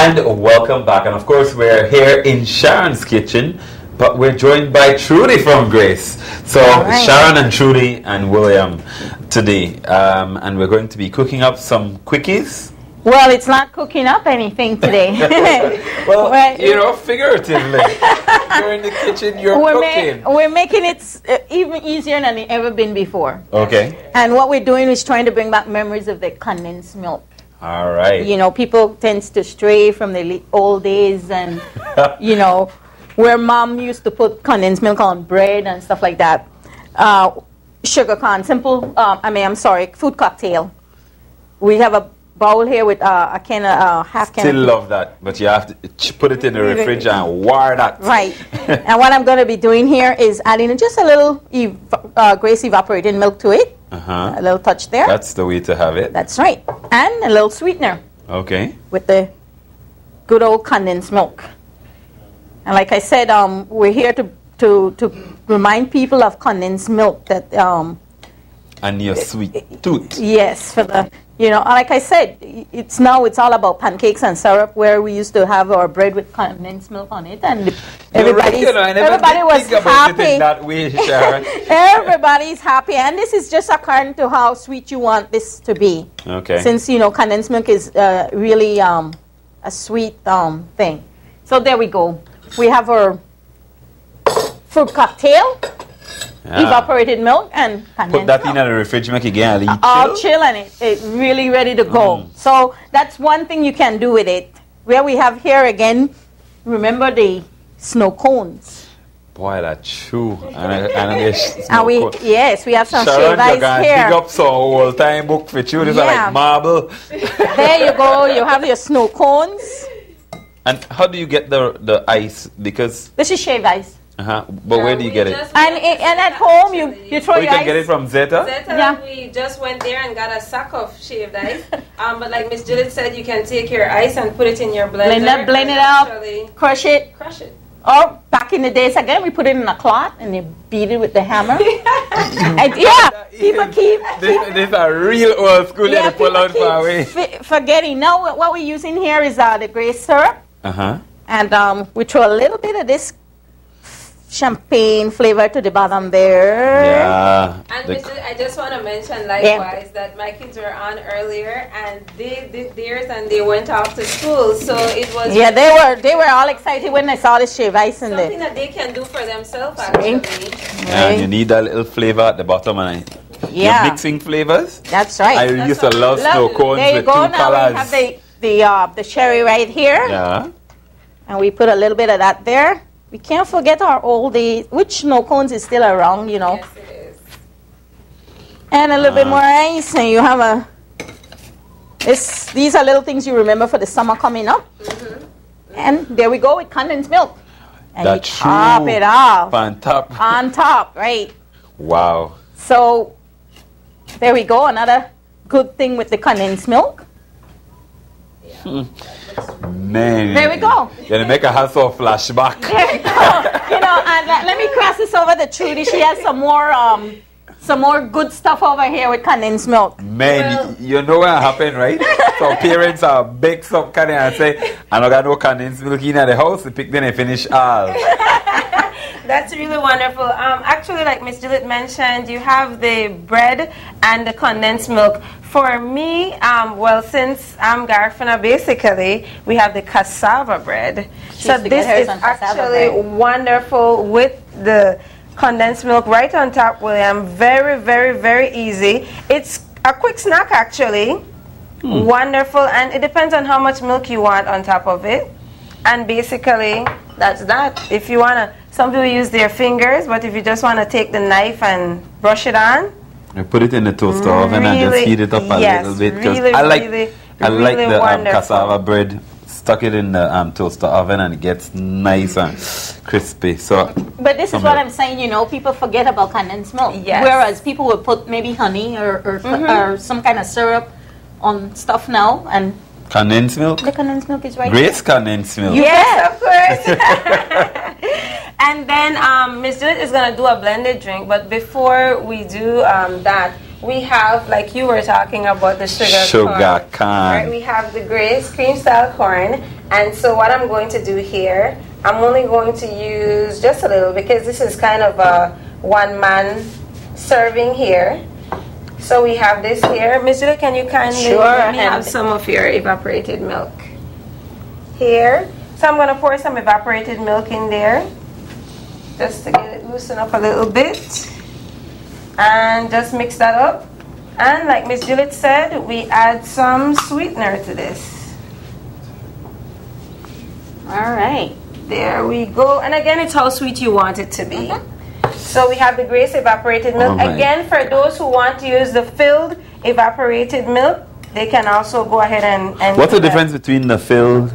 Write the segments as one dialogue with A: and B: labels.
A: And welcome back. And of course, we're here in Sharon's kitchen, but we're joined by Trudy from Grace. So right. Sharon and Trudy and William today. And we're going to be cooking up some quickies.
B: Well, it's not cooking up anything today.
A: Well, you know, figuratively. You're in the kitchen, you're cooking.
B: We're making it even easier than it ever been before.
A: Okay.
B: And what we're doing is trying to bring back memories of the condensed milk.
A: All right.
B: You know, people tend to stray from the old days and, you know, where mom used to put condensed milk on bread and stuff like that. Sugar con, simple, fruit cocktail. We have a bowl here with a can of half can.
A: Still love that, but you have to put it in the refrigerator and war that.
B: Right. And what I'm going to be doing here is adding just a little Grace evaporated milk to it. A little touch there.
A: That's the way to have it.
B: That's right. And a little sweetener.
A: Okay.
B: With the good old condensed milk. And like I said, we're here to remind people of condensed milk that
A: and your sweet tooth.
B: Yes, for the, you know, like I said, it's all about pancakes and syrup, where we used to have our bread with condensed milk on it, and everybody was happy.
A: In that way, Sharon.
B: Everybody's happy, and this is just according to how sweet you want this to be.
A: Okay.
B: Since, you know, condensed milk is really a sweet thing. So there we go. We have our fruit cocktail. Evaporated milk and condensed
A: Put that
B: milk.
A: in the refrigerator again.
B: All chill and it's really ready to go. So that's one thing you can do with it. Where we have here again, remember the snow cones.
A: Boy, that's true.
B: Yes, we have some
A: Sharon,
B: shaved ice here.
A: Pick up some old time book for you. This is like marble.
B: There you go. You have your snow cones.
A: And how do you get the ice? Because
B: this is shaved ice.
A: But where do you get it?
B: And at home you throw your ice.
A: You can get it from Zeta?
C: Zeta, we just went there and got a sack of shaved ice. But like Miss Judith said, you can take your ice and put it in your blender.
B: Blend it out, crush it. Or back in the days again, we put it in a cloth and they beat it with the hammer. And people keep.
A: This is a real old school that they pull out far away.
B: Forgetting. Now what we're using here is the Grace syrup. And we throw a little bit of this champagne flavor to the bottom there.
A: Yeah.
C: And I just want to mention likewise that my kids were on earlier and they did theirs and they went off to school. So it was
B: they were all excited when they saw the shaved ice in there.
C: Something that they can do for themselves actually.
A: Yeah, and you need that little flavor at the bottom and you're mixing flavors.
B: That's right.
A: I used to love snow cones with two colors.
B: There you go. Now we have the cherry right here.
A: Yeah.
B: And we put a little bit of that there. We can't forget our old days, which snow cones is still around, you know.
C: Yes, it is.
B: And a little bit more ice, and you have these are little things you remember for the summer coming up. And there we go with condensed milk. And you top it off.
A: On top.
B: On top, right.
A: Wow.
B: So there we go, another good thing with the condensed milk.
A: Man.
B: There we go.
A: Gonna make a hustle flashback.
B: There we go. You know, and let me cross this over to Trudy. She has some more good stuff over here with condensed milk.
A: Man, you know what happened, right? So parents are bake some kind and say, I don't got no condensed milk in the house. They pick then and finish all.
C: That's really wonderful. Actually, like Miss Judith mentioned, you have the bread and the condensed milk. For me, since I'm Garifuna, basically, we have the cassava bread. So this is actually wonderful with the condensed milk right on top, William. Very, very, very easy. It's a quick snack, actually. Wonderful. And it depends on how much milk you want on top of it. And basically, that's that. If you want to, some people use their fingers, but if you just want to take the knife and brush it on,
A: I put it in the toaster oven and just heat it up a little bit.
C: Really,
A: I like the cassava bread. Stuck it in the toaster oven and it gets nice and crispy. So,
B: but this is what I'm saying. You know, people forget about condensed milk.
C: Yes.
B: Whereas people would put maybe honey or some kind of syrup on stuff now and.
A: Condensed milk?
B: The condensed milk is right
A: Grace condensed milk.
C: Yes, of course. And then Ms. Judith is going to do a blended drink. But before we do that, we have, like you were talking about, the sugar corn. Right? We have the Grace cream style corn. And so what I'm going to do here, I'm only going to use just a little because this is kind of a one-man serving here. So we have this here. Ms. Julie, can you kindly let me have some of your evaporated milk here? So I'm going to pour some evaporated milk in there just to get it loosened up a little bit. And just mix that up. And like Miss Juliet said, we add some sweetener to this.
B: All right.
C: There we go. And again, it's how sweet you want it to be. So we have the Grace evaporated milk. Again, for those who want to use the filled evaporated milk, they can also go ahead and
A: what's the difference between the filled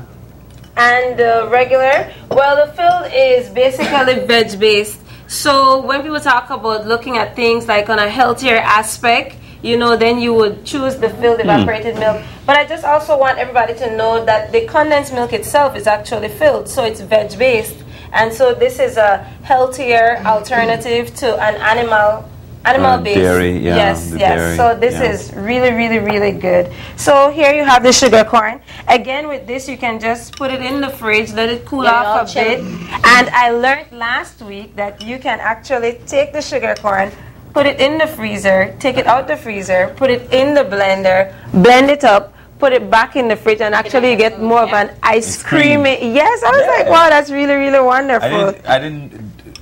C: and the regular? Well, the filled is basically veg-based. So when people talk about looking at things like on a healthier aspect, you know, then you would choose the filled evaporated milk. But I just also want everybody to know that the condensed milk itself is actually filled, so it's veg-based. And so this is a healthier alternative to an animal-based.
A: Dairy,
C: yes.
A: Dairy,
C: so this is really, really, really good. So here you have the sugar corn. Again, with this, you can just put it in the fridge, let it cool off a bit. And I learned last week that you can actually take the sugar corn, put it in the freezer, take it out the freezer, put it in the blender, blend it up, put it back in the fridge, and actually you get more of an ice cream. Yes, I was like, wow, that's really, really wonderful.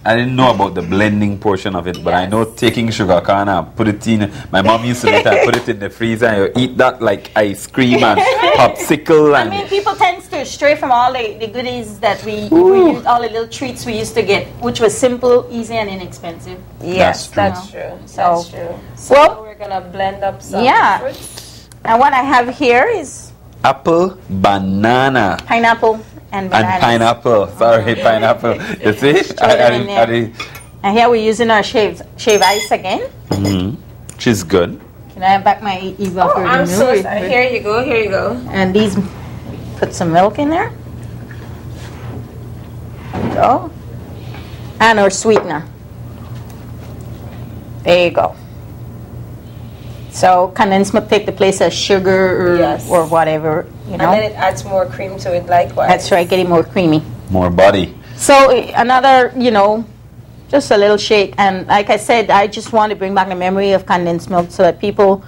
A: I didn't know about the blending portion of it, but I know taking sugar cane and put it in. My mom used to let her put it in the freezer and you eat that like ice cream and popsicle. And
B: I mean, people tend to stray from all the goodies that we used, all the little treats we used to get, which was simple, easy, and inexpensive.
C: Yes, that's true. That's true. So well, we're gonna blend up some fruits.
B: And what I have here is
A: apple, banana,
B: pineapple. And
A: pineapple. Sorry, pineapple. You see?
B: And here we're using our shaved ice again.
A: She's good.
B: Can I have back my evaporated
C: I'm so sorry. Here you go. Here you go.
B: And these, put some milk in there. There you go. And our sweetener. There you go. So condensed milk take the place of sugar or whatever, you know.
C: And then it adds more cream to it likewise.
B: That's right, getting more creamy.
A: More body.
B: So another, you know, just a little shake. And like I said, I just want to bring back the memory of condensed milk so that people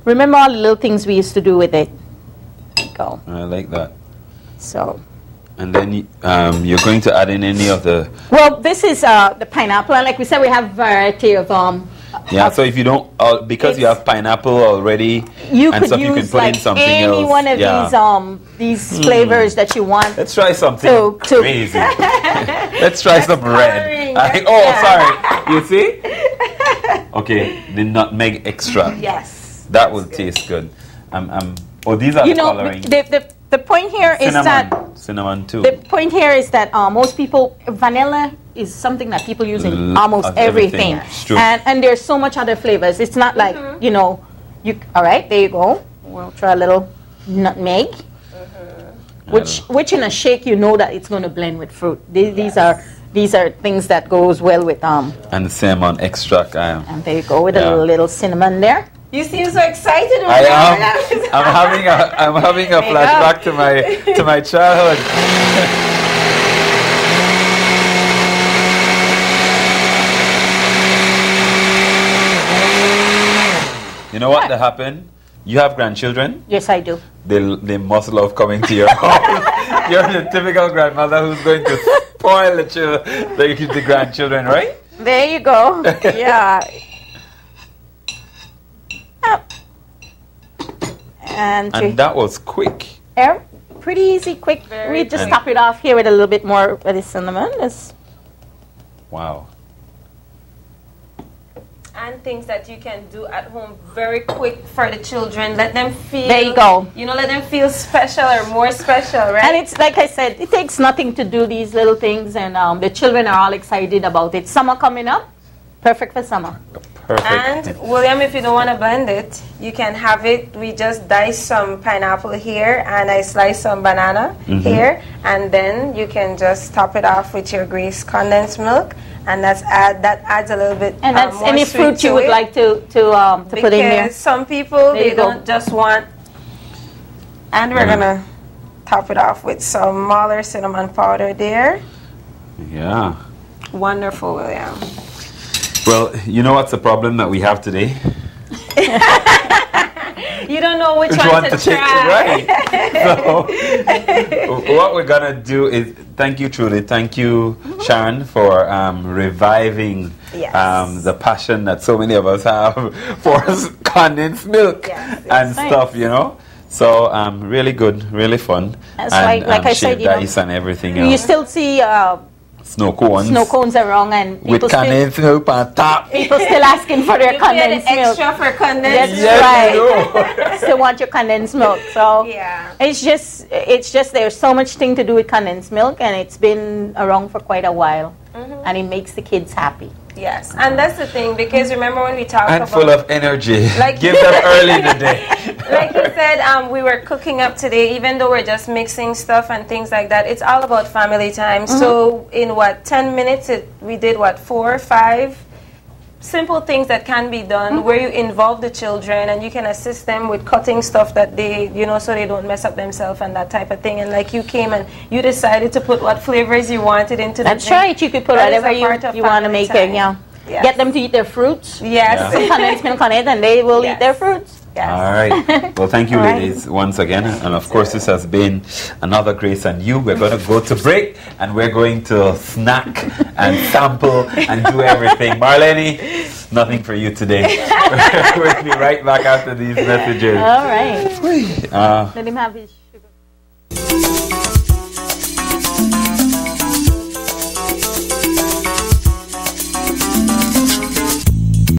B: remember all the little things we used to do with it. There you go.
A: I like that.
B: So.
A: And then you're going to add in any of the...
B: Well, this is the pineapple. And like we said, we have a variety of...
A: so if you don't, because you have pineapple already,
B: you
A: and
B: could
A: stuff,
B: use
A: you can put
B: like
A: in something
B: any
A: else.
B: one of these flavors that you want.
A: Let's try something crazy. Let's try some red. Sorry. You see? Okay, the nutmeg extra.
B: Yes.
A: That will taste good. These are the coloring.
B: The point here is that
A: cinnamon too.
B: The point here is that most people, vanilla is something that people use in almost everything. And there's so much other flavors. It's not like, you know, all right, there you go. We'll try a little nutmeg, which in a shake, you know that it's going to blend with fruit. These are things that goes well with
A: and cinnamon extract.
B: And there you go with a little cinnamon there.
C: You seem so excited.
A: I am. I'm having a flashback to my childhood. You know what happened? You have grandchildren?
B: Yes, I do.
A: They must love coming to your house. You're the typical grandmother who's going to spoil the grandchildren, right?
B: There you go. Yeah. And
A: that was quick.
B: Pretty easy, quick. We just top it off here with a little bit more of the cinnamon.
A: Wow.
C: And things that you can do at home very quick for the children. Let them feel.
B: There you go.
C: You know, let them feel special or more special, right?
B: And it's like I said, it takes nothing to do these little things, and the children are all excited about it. Summer coming up, perfect for summer.
A: Perfect.
C: And William, if you don't want to blend it, you can have it. We just dice some pineapple here, and I slice some banana here, and then you can just top it off with your Grace condensed milk, and that adds a little bit.
B: And that's
C: more
B: any
C: sweet
B: fruit
C: to
B: you would
C: it.
B: like to put in there.
C: Because some people
B: There
C: they
B: you go.
C: don't just want. And we're gonna top it off with some Mahler cinnamon powder there.
A: Yeah.
C: Wonderful, William.
A: Well, you know what's the problem that we have today?
C: You don't know which one to
A: take,
C: try.
A: right? So, what we're gonna do is thank you, Trudy. Thank you, Sharon, for reviving the passion that so many of us have for condensed milk and stuff. You know. So really good, really fun.
B: That's
A: and
B: like I said, you know,
A: ice and everything else.
B: you still see
A: snow cones.
B: Snow cones around, and
A: with condensed milk on top.
B: People still asking for their condensed milk.
C: Extra for condensed.
B: That's right. Still want your condensed milk. So it's just there's so much thing to do with condensed milk, and it's been around for quite a while, and it makes the kids happy.
C: Yes, and that's the thing, because remember when we talked about...
A: full of energy.
C: Like
A: give them early in the day.
C: Like you said, we were cooking up today, even though we're just mixing stuff and things like that. It's all about family time. So in 10 minutes, we did 4 or 5 simple things that can be done where you involve the children and you can assist them with cutting stuff that they, so they don't mess up themselves and that type of thing. And like you came and you decided to put what flavors you wanted into the
B: That's right. You could put whatever you want to make it. Yeah.
C: Yes.
B: Get them to eat their fruits.
C: Yes.
B: Some condensed milk on it, and they will eat their fruits.
C: Yes.
A: All right. Well, thank you, ladies, once again. And of course, this has been another Grace and You. We're going to go to break, and we're going to snack and sample and do everything. Marlene, nothing for you today. We'll be right back after these messages.
B: All right.
A: Let
B: him have his...